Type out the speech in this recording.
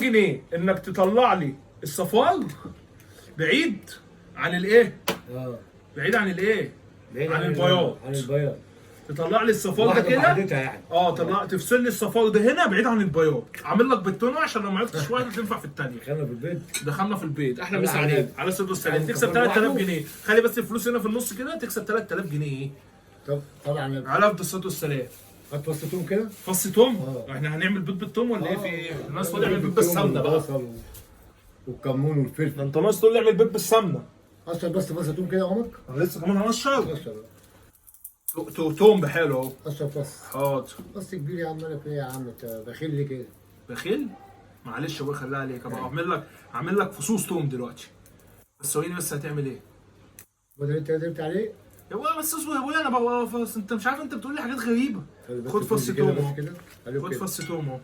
جنيه انك تطلع لي الصفار بعيد عن الايه؟ بعيد عن الايه؟ عن البياض. عن البياض. تطلع لي الصفار ده واحدة كده. بوحدتها يعني. تفصل لي الصفار ده هنا بعيد عن البياض. عامل لك بالتونه عشان لو ما عرفتش واحده تنفع في الثانيه. دخلنا في البيت. دخلنا في البيت. احلى على مسا عليك عليك. على سيد السلام. يعني تكسب صفار 3000 لوحده؟ جنيه. خلي بس الفلوس هنا في النص كده تكسب 3000 جنيه. ايه؟ طب طبعا على افضل الصلاه والسلام. هتوسطهم كده؟ فص توم. احنا هنعمل بيض بالتوم ولا ايه؟ في ايه؟ الناس تقول اعمل بيض بالسمنه بقى. والبصل والكمون ده والفلفل. انت ناس تقول لي اعمل بيض بالسمنه. اشرب بس فص كده يا عمر. انا لسه كمان هنشرب. اشرب. توم بحاله اهو. اشرب فص. حاضر. فص كبير يا عم. مالك ايه يا عم؟ انت بخيل ليه كده؟ بخيل؟ معلش ابويا خليها عليك. ابقى اعمل لك فصوص توم دلوقتي. بس قولي بس هتعمل ايه؟ بدل انت قدرت عليه؟ يا ابويا بس اصبر يا ابويا. انا بقى انت مش عارف، انت بتقول لي حاجات غريبه. خد فص توم اهو. خد فص توم اهو.